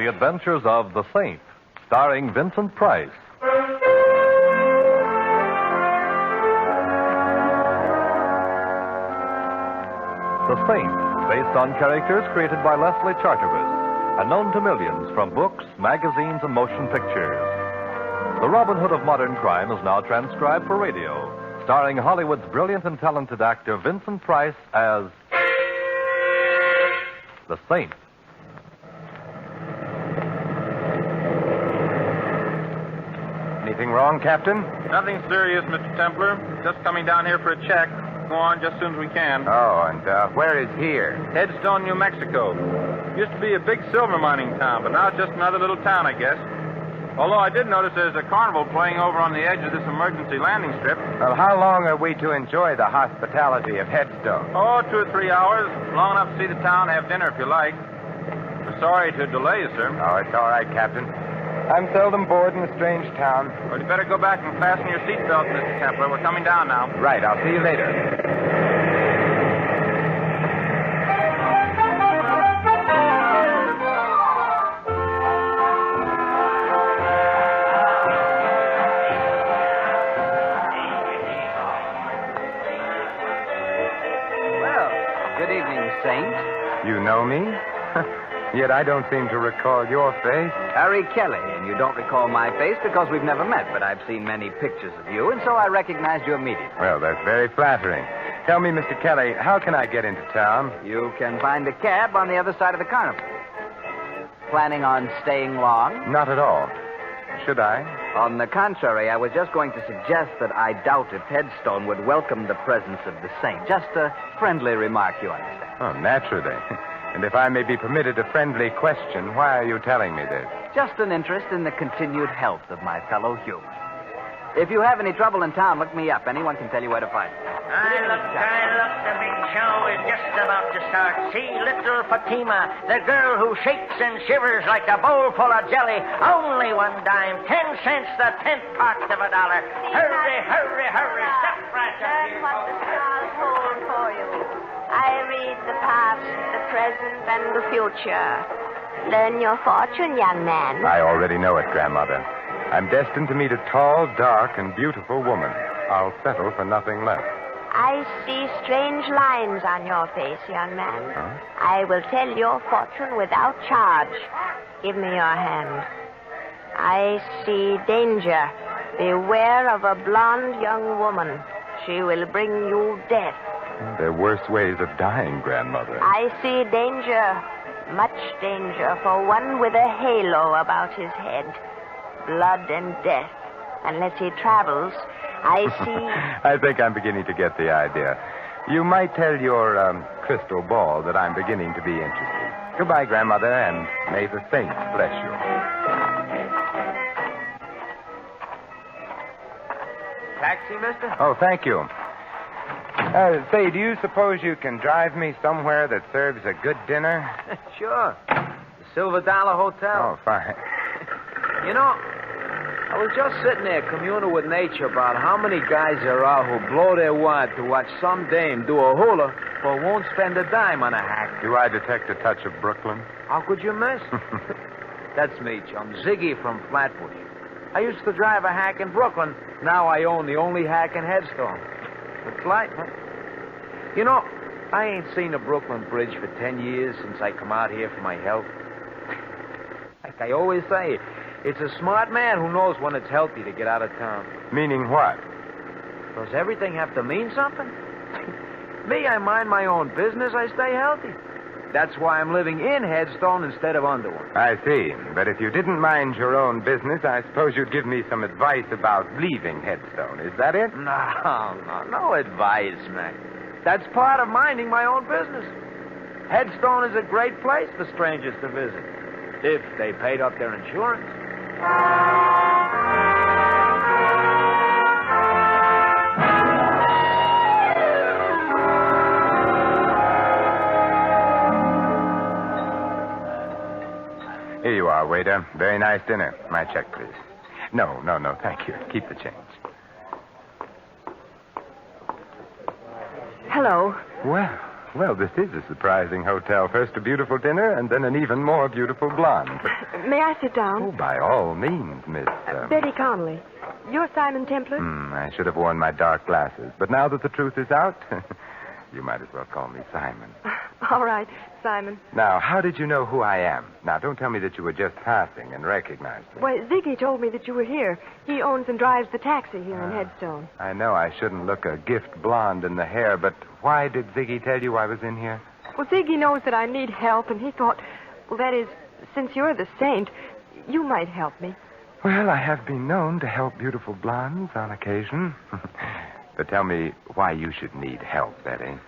The Adventures of the Saint, starring Vincent Price. The Saint, based on characters created by Leslie Charteris and known to millions from books, magazines, and motion pictures. The Robin Hood of modern crime is now transcribed for radio, starring Hollywood's brilliant and talented actor Vincent Price as the Saint. Anything wrong, Captain? Nothing serious, Mr. Templar. Just coming down here for a check. Go on just as soon as we can. Oh, and where is here? Headstone, New Mexico. Used to be a big silver mining town, but now it's just another little town, I guess. Although I did notice there's a carnival playing over on the edge of this emergency landing strip. Well, how long are we to enjoy the hospitality of Headstone? Oh, 2 or 3 hours. Long enough to see the town, have dinner if you like. We're sorry to delay you, sir. Oh, it's all right, Captain. I'm seldom bored in a strange town. Well, you better go back and fasten your seatbelt, Mr. Templar. We're coming down now. Right, I'll see you later. Well, good evening, Saint. You know me? Yet I don't seem to recall your face. Harry Kelly, and you don't recall my face because we've never met, but I've seen many pictures of you, and so I recognized you immediately. Well, that's very flattering. Tell me, Mr. Kelly, how can I get into town? You can find a cab on the other side of the carnival. Planning on staying long? Not at all. Should I? On the contrary, I was just going to suggest that I doubt if Headstone would welcome the presence of the Saint. Just a friendly remark, you understand. Oh, naturally. And if I may be permitted a friendly question, why are you telling me this? Just an interest in the continued health of my fellow human. If you have any trouble in town, look me up. Anyone can tell you where to find me. Look, the big show is just about to start. See little Fatima, the girl who shakes and shivers like a bowl full of jelly. Only 1 dime, 10 cents, the 10th part of $1. Hurry, hurry, hurry. Step right up Learn here. what the stars hold for you. I read the past, the present, and the future. Learn your fortune, young man. I already know it, Grandmother. I'm destined to meet a tall, dark, and beautiful woman. I'll settle for nothing less. I see strange lines on your face, young man. Huh? I will tell your fortune without charge. Give me your hand. I see danger. Beware of a blonde young woman. She will bring you death. There are worse ways of dying, Grandmother. I see danger, much danger, for one with a halo about his head. Blood and death. Unless he travels, I see... I think I'm beginning to get the idea. You might tell your crystal ball that I'm beginning to be interested. Goodbye, Grandmother, and may the saints bless you. Taxi, mister? Oh, thank you. Say, do you suppose you can drive me somewhere that serves a good dinner? Sure. The Silver Dollar Hotel. Oh, fine. You know, I was just sitting there communing with nature about how many guys there are who blow their wad to watch some dame do a hula but won't spend a dime on a hack. Do I detect a touch of Brooklyn? How could you miss? That's me, chum. Ziggy from Flatbush. I used to drive a hack in Brooklyn. Now I own the only hack in Headstone. It's light, huh? You know, I ain't seen the Brooklyn Bridge for 10 years since I come out here for my health. Like I always say, it's a smart man who knows when it's healthy to get out of town. Meaning what? Does everything have to mean something? Me, I mind my own business. I stay healthy. That's why I'm living in Headstone instead of under one. I see. But if you didn't mind your own business, I suppose you'd give me some advice about leaving Headstone. Is that it? No advice, man. That's part of minding my own business. Headstone is a great place for strangers to visit, if they paid up their insurance. Here you are, waiter. Very nice dinner. My check, please. No, thank you. Keep the change. Hello. Well, Well, this is a surprising hotel. First a beautiful dinner, and then an even more beautiful blonde. May I sit down? Oh, by all means, Miss... Betty Connelly. You're Simon Templar? I should have worn my dark glasses. But now that the truth is out, you might as well call me Simon. All right, Simon. Now, how did you know who I am? Now, don't tell me that you were just passing and recognized me. Well, Ziggy told me that you were here. He owns and drives the taxi here in Headstone. I know I shouldn't look a gift blonde in the hair, but why did Ziggy tell you I was in here? Well, Ziggy knows that I need help, and he thought, well, that is, since you're the saint, you might help me. Well, I have been known to help beautiful blondes on occasion. But tell me why you should need help, Betty.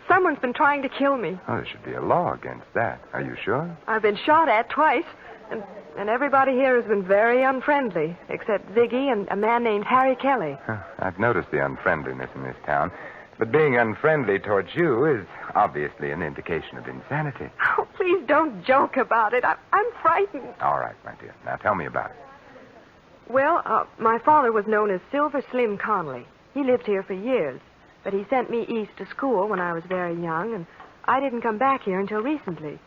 Someone's been trying to kill me. Oh, there should be a law against that. Are you sure? I've been shot at twice, and everybody here has been very unfriendly, except Ziggy and a man named Harry Kelly. I've noticed the unfriendliness in this town. But being unfriendly towards you is obviously an indication of insanity. Oh, please don't joke about it. I'm frightened. All right, my dear. Now tell me about it. Well, my father was known as Silver Slim Connelly. He lived here for years, but he sent me east to school when I was very young, and I didn't come back here until recently.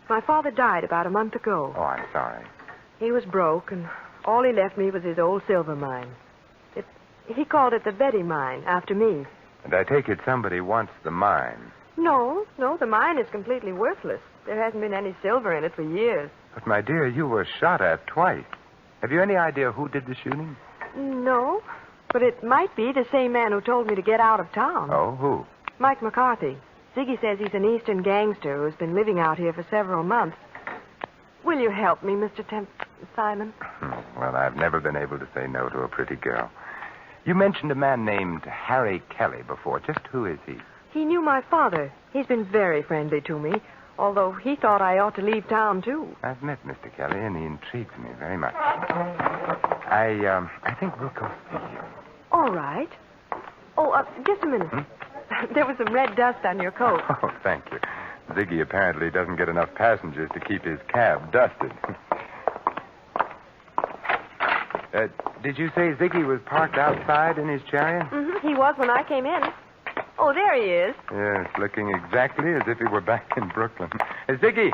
My father died about a month ago. Oh, I'm sorry. He was broke, and all he left me was his old silver mine. He called it the Betty Mine, after me. And I take it somebody wants the mine. No, the mine is completely worthless. There hasn't been any silver in it for years. But, my dear, you were shot at twice. Have you any idea who did the shooting? No, but it might be the same man who told me to get out of town. Oh, who? Mike McCarthy. Ziggy says he's an eastern gangster who's been living out here for several months. Will you help me, Mr. Simon? Well, I've never been able to say no to a pretty girl. You mentioned a man named Harry Kelly before. Just who is he? He knew my father. He's been very friendly to me, although he thought I ought to leave town, too. I've met Mr. Kelly, and he intrigues me very much. I think we'll go see him. All right. Oh, just a minute. There was some red dust on your coat. Oh, thank you. Ziggy apparently doesn't get enough passengers to keep his cab dusted. Did you say Ziggy was parked outside in his chariot? Mm-hmm. He was when I came in. Oh, there he is. Yes, looking exactly as if he were back in Brooklyn. Ziggy!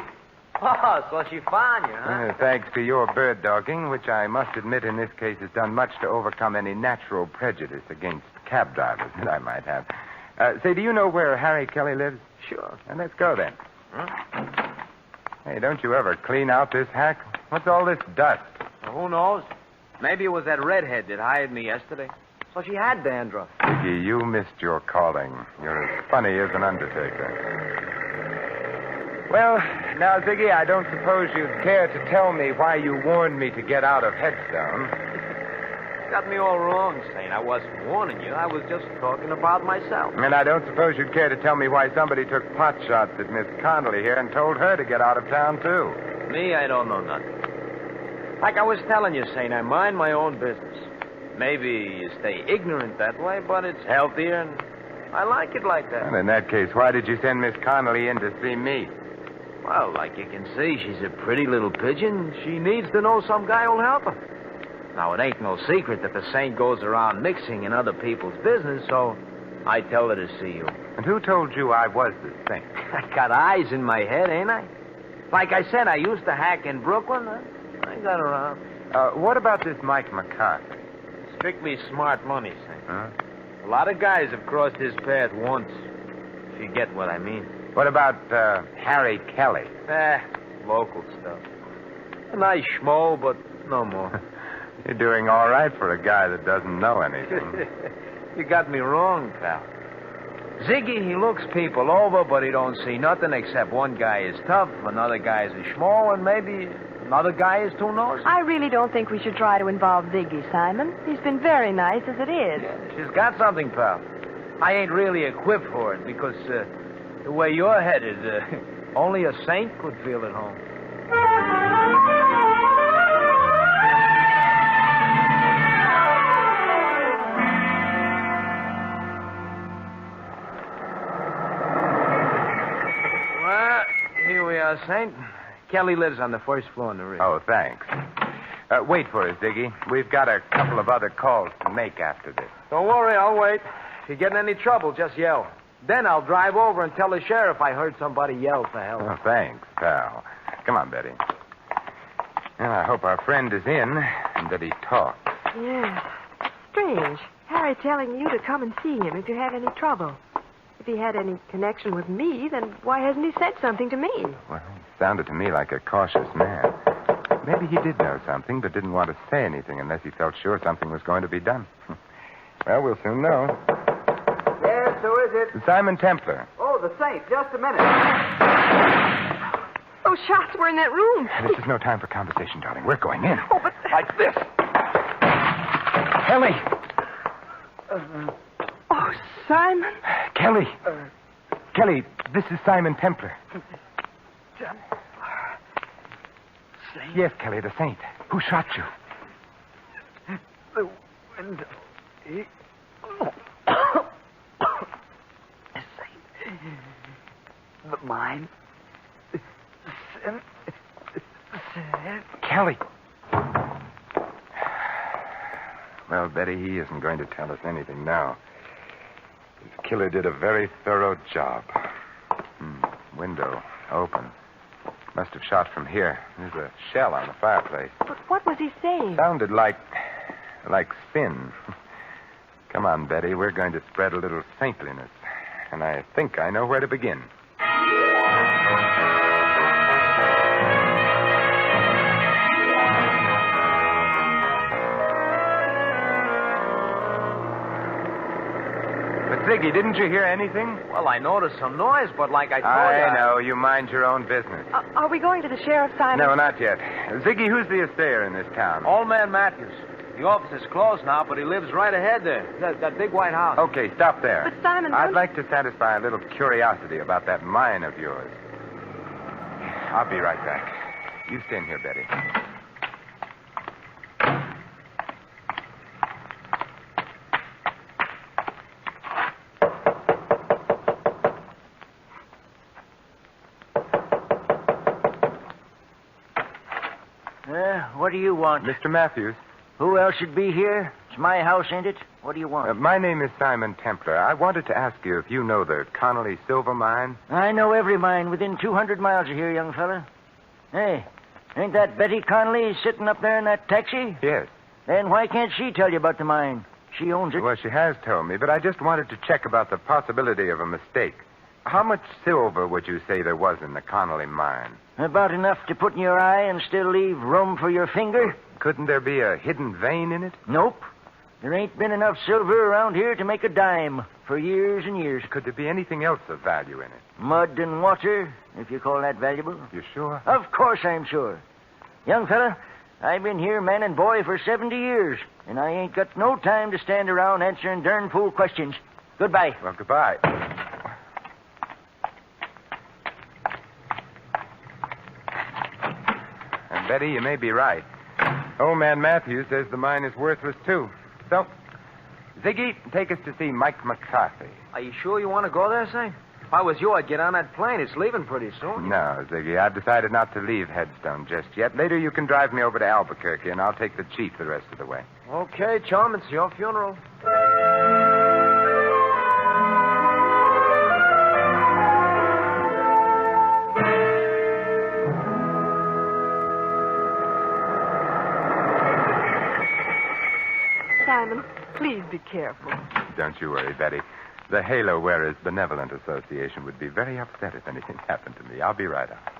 Oh, so she found you, huh? Thanks to your bird dogging, which I must admit in this case has done much to overcome any natural prejudice against cab drivers that I might have. Say, do you know where Harry Kelly lives? Sure. And let's go then. Hey, don't you ever clean out this hack? What's all this dust? Well, who knows? Maybe it was that redhead that hired me yesterday. So she had dandruff. Ziggy, you missed your calling. You're as funny as an undertaker. Well, now, Ziggy, I don't suppose you'd care to tell me why you warned me to get out of Headstone. Got me all wrong, Saint. I wasn't warning you. I was just talking about myself. And I don't suppose you'd care to tell me why somebody took pot shots at Miss Connelly here and told her to get out of town, too. Me, I don't know nothing. Like I was telling you, Saint, I mind my own business. Maybe you stay ignorant that way, but it's healthier, and I like it like that. Well, in that case, why did you send Miss Connelly in to see me? Well, like you can see, she's a pretty little pigeon. She needs to know some guy who'll help her. Now, it ain't no secret that the saint goes around mixing in other people's business, so I tell her to see you. And who told you I was the saint? I got eyes in my head, ain't I? Like I said, I used to hack in Brooklyn. I got around. What about this Mike McCarthy? Strictly smart money, Saint. Huh? A lot of guys have crossed his path once, if you get what I mean. What about Harry Kelly? Local stuff. A nice schmo, but no more. You're doing all right for a guy that doesn't know anything. You got me wrong, pal. Ziggy, he looks people over, but he don't see nothing except one guy is tough, another guy is a schmo, and maybe another guy is too nosy. I really don't think we should try to involve Ziggy, Simon. He's been very nice as it is. She's got something, pal. I ain't really equipped for it because the way you're headed, only a saint could feel at home. Saint. Kelly lives on the first floor in the Ritz. Oh, thanks. Wait for us, Ziggy. We've got a couple of other calls to make after this. Don't worry, I'll wait. If you get in any trouble, just yell. Then I'll drive over and tell the sheriff I heard somebody yell for help. Oh, thanks, pal. Come on, Betty. Well, I hope our friend is in and that he talks. Yeah. Strange. Harry telling you to come and see him if you have any trouble. If he had any connection with me, then why hasn't he said something to me? Well, he sounded to me like a cautious man. Maybe he did know something, but didn't want to say anything unless he felt sure something was going to be done. Well, we'll soon know. Yes, who is it? Simon Templar. Oh, the Saint. Just a minute. Those shots were in that room. This is no time for conversation, darling. We're going in. Oh, but... Like this. Kelly. Oh, Simon. Kelly. Kelly, this is Simon Templar. Saint? Yes, Kelly, the Saint. Who shot you? The window. Saint. The mine. Kelly. Well, Betty, he isn't going to tell us anything now. His killer did a very thorough job. Window open. Must have shot from here. There's a shell on the fireplace. But what was he saying? Sounded like spin. Come on, Betty. We're going to spread a little saintliness. And I think I know where to begin. But, Ziggy, didn't you hear anything? Well, I noticed some noise, but like I told I know. You mind your own business. Are we going to the sheriff, Simon? No, not yet. Ziggy, who's the assayer in this town? Old man Matthews. The office is closed now, but he lives right ahead there. That big white house. Okay, stop there. But, Simon, I'd don't like to satisfy a little curiosity about that mine of yours. I'll be right back. You stay in here, Betty. What do you want? Mr. Matthews, Who else should be here? It's my house, ain't it? What do you want? my name is Simon Templar. I wanted to ask you if you know the Connelly silver mine. I know every mine within 200 miles of here, young fella. Hey, ain't that Betty Connelly sitting up there in that taxi? Yes. Then why can't she tell you about the mine? She owns it. Well, she has told me, but I just wanted to check about the possibility of a mistake. How much silver would you say there was in the Connelly mine? About enough to put in your eye and still leave room for your finger? Couldn't there be a hidden vein in it? Nope. There ain't been enough silver around here to make a dime for years and years. Could there be anything else of value in it? Mud and water, if you call that valuable. You sure? Of course I'm sure. Young fella, I've been here man and boy for 70 years, and I ain't got no time to stand around answering darn fool questions. Goodbye. Well, goodbye. And Betty, you may be right. Old man Matthews says the mine is worthless, too. So, Ziggy, take us to see Mike McCarthy. Are you sure you want to go there, Saint? If I was you, I'd get on that plane. It's leaving pretty soon. No, Ziggy, I've decided not to leave Headstone just yet. Later you can drive me over to Albuquerque, and I'll take the chief the rest of the way. Okay, chum, it's your funeral. Simon, please be careful. Don't you worry, Betty. The Halo Wearers Benevolent Association would be very upset if anything happened to me. I'll be right out.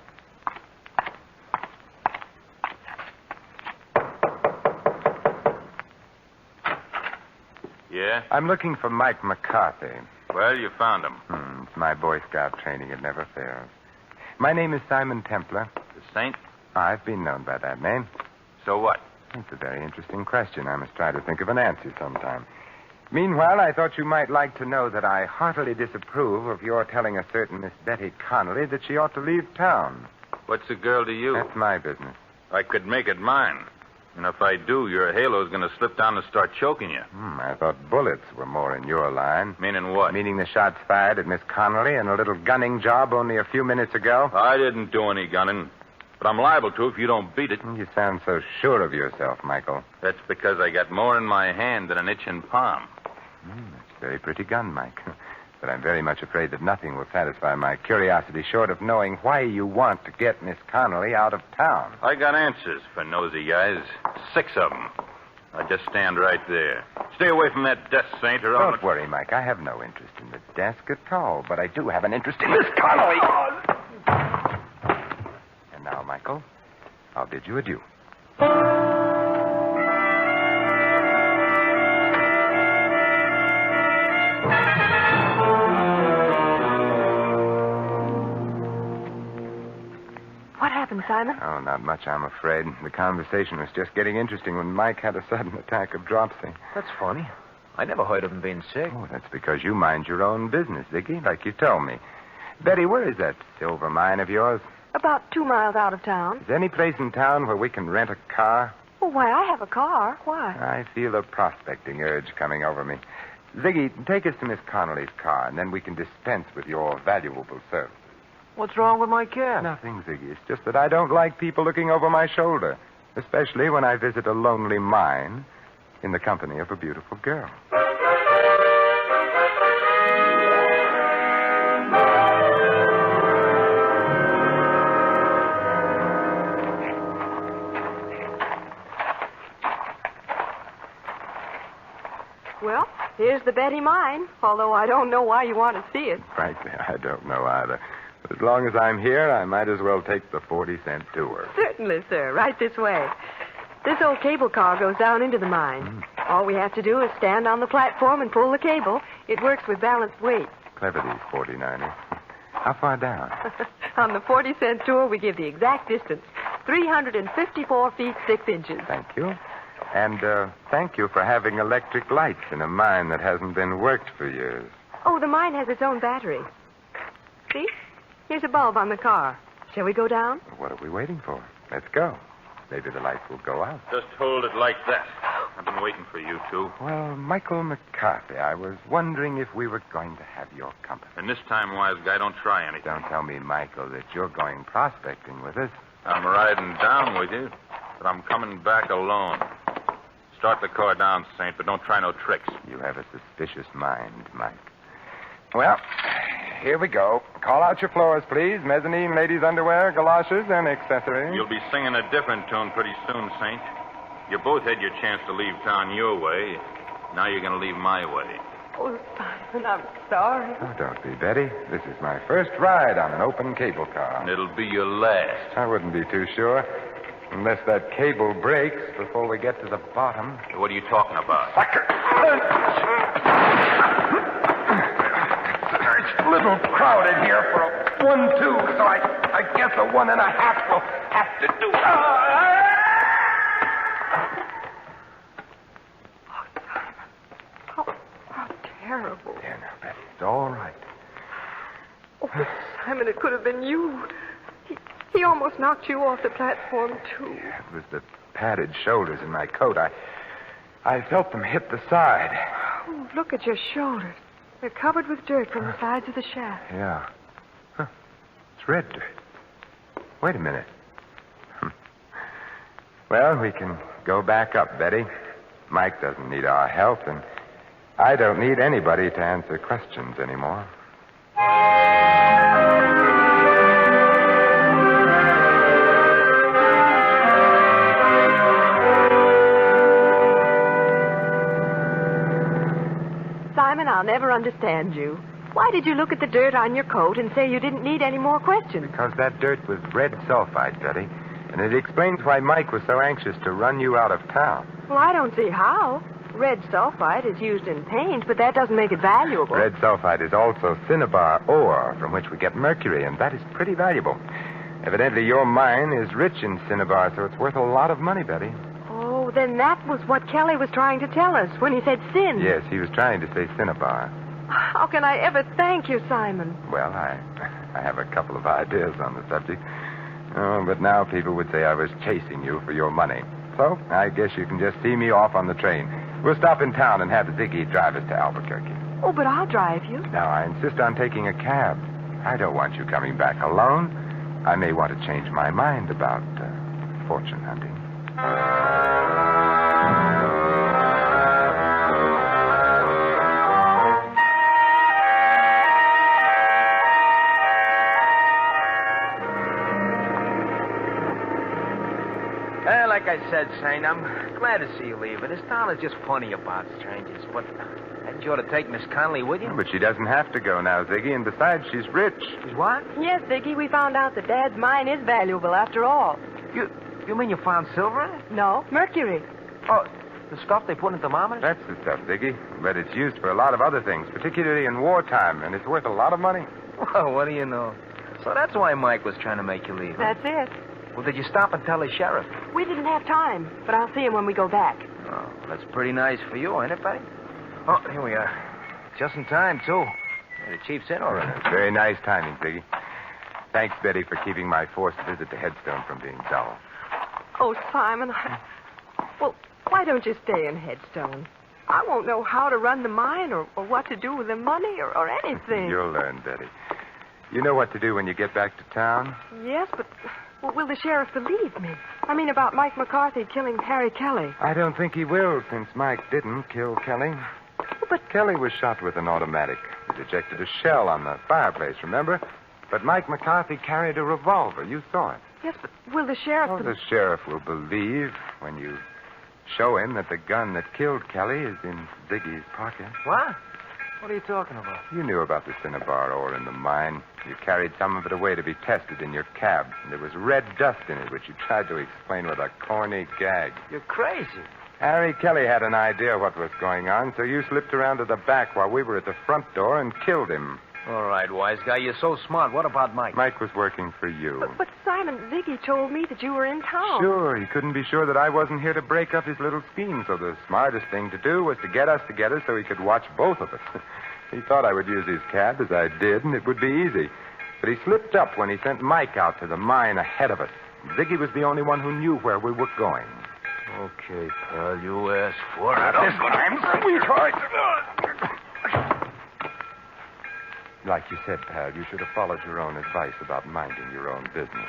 Yeah? I'm looking for Mike McCarthy. Well, you found him. It's my Boy Scout training. It never fails. My name is Simon Templar. The Saint? I've been known by that name. So what? It's a very interesting question. I must try to think of an answer sometime. Meanwhile, I thought you might like to know that I heartily disapprove of your telling a certain Miss Betty Connelly that she ought to leave town. What's a girl to you? That's my business. I could make it mine. And if I do, your halo's going to slip down and start choking you. I thought bullets were more in your line. Meaning what? Meaning the shots fired at Miss Connelly and a little gunning job only a few minutes ago. I didn't do any gunning. But I'm liable to if you don't beat it. You sound so sure of yourself, Michael. That's because I got more in my hand than an itching palm. That's a very pretty gun, Mike. But I'm very much afraid that nothing will satisfy my curiosity short of knowing why you want to get Miss Connelly out of town. I got answers for nosy guys. 6 of them. I'll just stand right there. Stay away from that desk, Saint, or I'll... Don't worry, Mike. I have no interest in the desk at all, but I do have an interest in Miss Connelly. And now, Michael, I'll bid you adieu. What happened, Simon? Oh, not much, I'm afraid. The conversation was just getting interesting when Mike had a sudden attack of dropsy. That's funny. I never heard of him being sick. Oh, that's because you mind your own business, Ziggy, like you told me. Betty, where is that silver mine of yours? About 2 miles out of town. Is there any place in town where we can rent a car? Oh, why, I have a car. Why? I feel a prospecting urge coming over me. Ziggy, take us to Miss Connelly's car, and then we can dispense with your valuable service. What's wrong with my car? Nothing, Ziggy. It's just that I don't like people looking over my shoulder, especially when I visit a lonely mine in the company of a beautiful girl. Well, here's the Betty mine, although I don't know why you want to see it. Frankly, I don't know either. But as long as I'm here, I might as well take the 40-cent tour. Certainly, sir. Right this way. This old cable car goes down into the mine. All we have to do is stand on the platform and pull the cable. It works with balanced weight. Clever, these 49ers. How far down? On the 40-cent tour, we give the exact distance. 354 feet, 6 inches. Thank you. And thank you for having electric lights in a mine that hasn't been worked for years. Oh, the mine has its own battery. See? Here's a bulb on the car. Shall we go down? What are we waiting for? Let's go. Maybe the lights will go out. Just hold it like that. I've been waiting for you two. Well, Michael McCarthy, I was wondering if we were going to have your company. And this time, wise guy, don't try anything. Don't tell me, Michael, that you're going prospecting with us. I'm riding down with you, but I'm coming back alone. Start the car down, Saint, but don't try no tricks. You have a suspicious mind, Mike. Well, here we go. Call out your floors, please. Mezzanine, ladies' underwear, galoshes, and accessories. You'll be singing a different tune pretty soon, Saint. You both had your chance to leave town your way. Now you're going to leave my way. Oh, Simon, I'm sorry. Oh, don't be, Betty. This is my first ride on an open cable car. And it'll be your last. I wouldn't be too sure. Unless that cable breaks before we get to the bottom. What are you talking about? Sucker! It's a little crowded here for a 1-2, so I guess a 1.5 will have to do. How terrible. There now, Betty. It's all right. Oh, but Simon, it could have been you. He almost knocked you off the platform, too. It was the padded shoulders in my coat. I felt them hit the side. Oh, look at your shoulders. They're covered with dirt from the sides of the shaft. Yeah. Huh. It's red dirt. Wait a minute. Well, we can go back up, Betty. Mike doesn't need our help, and I don't need anybody to answer questions anymore. Simon, I'll never understand you. Why did you look at the dirt on your coat and say you didn't need any more questions? Because that dirt was red sulfide, Betty. And it explains why Mike was so anxious to run you out of town. Well, I don't see how. Red sulfide is used in paint, but that doesn't make it valuable. Red sulfide is also cinnabar ore, from which we get mercury, and that is pretty valuable. Evidently, your mine is rich in cinnabar, so it's worth a lot of money, Betty. Oh, then that was what Kelly was trying to tell us when he said sin. Yes, he was trying to say cinnabar. How can I ever thank you, Simon? Well, I have a couple of ideas on the subject. Oh, but now people would say I was chasing you for your money. So I guess you can just see me off on the train. We'll stop in town and have Ziggy drive us to Albuquerque. Oh, but I'll drive you. Now, I insist on taking a cab. I don't want you coming back alone. I may want to change my mind about fortune hunting. like I said, Saint, I'm glad to see you leaving. This town is just funny about strangers. But hadn't you ought to take Miss Connelly with you? But she doesn't have to go now, Ziggy, and besides, she's rich. She's what? Yes, Ziggy, we found out that Dad's mine is valuable after all. You mean you found silver in it? No, mercury. Oh, the stuff they put in thermometers? That's the stuff, Ziggy. But it's used for a lot of other things, particularly in wartime, and it's worth a lot of money. Well, what do you know? So that's why Mike was trying to make you leave. Huh? That's it. Well, did you stop and tell the sheriff? We didn't have time, but I'll see him when we go back. Oh, well, that's pretty nice for you, ain't it, Betty? Oh, here we are. Just in time, too. The chief's in already. Very nice timing, Ziggy. Thanks, Betty, for keeping my forced visit to Headstone from being dull. Oh, Simon, well, why don't you stay in Headstone? I won't know how to run the mine or what to do with the money or anything. You'll learn, Betty. You know what to do when you get back to town? Yes, but will the sheriff believe me? I mean, about Mike McCarthy killing Harry Kelly. I don't think he will, since Mike didn't kill Kelly. But Kelly was shot with an automatic. It ejected a shell on the fireplace, remember? But Mike McCarthy carried a revolver. You saw it. yes, but will the sheriff... Oh, the sheriff will believe when you show him that the gun that killed Kelly is in Ziggy's pocket. What? What are you talking about? You knew about the cinnabar ore in the mine. You carried some of it away to be tested in your cab. And there was red dust in it, which you tried to explain with a corny gag. You're crazy. Harry Kelly had an idea what was going on, so you slipped around to the back while we were at the front door and killed him. All right, wise guy, you're so smart. What about Mike? Mike was working for you. But Simon, Ziggy told me that you were in town. Sure, he couldn't be sure that I wasn't here to break up his little scheme, so the smartest thing to do was to get us together so he could watch both of us. He thought I would use his cab, as I did, and it would be easy. But he slipped up when he sent Mike out to the mine ahead of us. Ziggy was the only one who knew where we were going. Okay, pal, you asked for it. This time, sweetheart. Like you said, pal, you should have followed your own advice about minding your own business.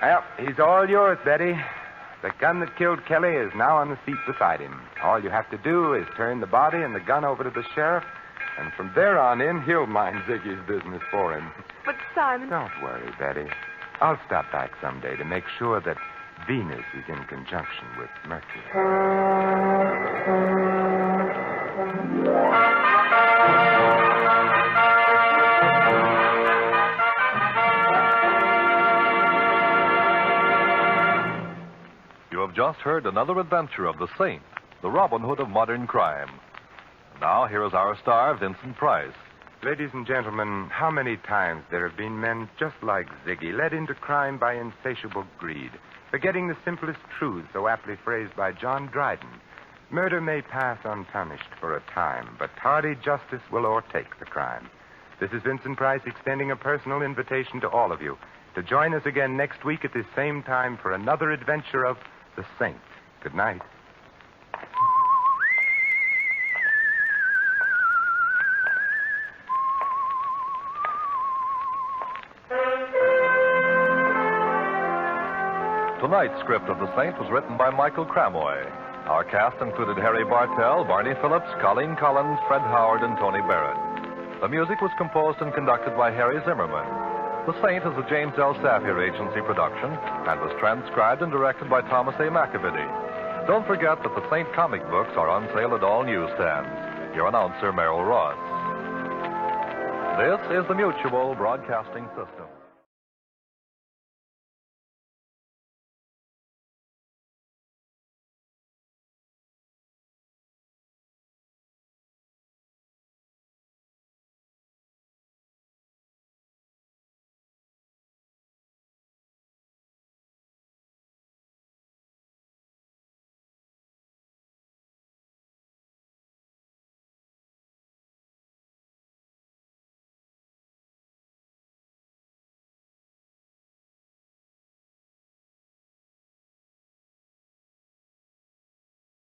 Well, he's all yours, Betty. The gun that killed Kelly is now on the seat beside him. All you have to do is turn the body and the gun over to the sheriff, and from there on in, he'll mind Ziggy's business for him. But Simon... Don't worry, Betty. I'll stop back someday to make sure that Venus is in conjunction with Mercury. You have just heard another adventure of the Saint, the Robin Hood of modern crime. Now, here is our star, Vincent Price. Ladies and gentlemen, how many times there have been men just like Ziggy, led into crime by insatiable greed, forgetting the simplest truths so aptly phrased by John Dryden. Murder may pass unpunished for a time, but tardy justice will o'ertake the crime. This is Vincent Price extending a personal invitation to all of you to join us again next week at this same time for another adventure of the Saint. Good night. Tonight's script of The Saint was written by Michael Cramoy. Our cast included Harry Bartell, Barney Phillips, Colleen Collins, Fred Howard, and Tony Barrett. The music was composed and conducted by Harry Zimmerman. The Saint is a James L. Safier Agency production and was transcribed and directed by Thomas A. McAvity. Don't forget that the Saint comic books are on sale at all newsstands. Your announcer, Merrill Ross. This is the Mutual Broadcasting System.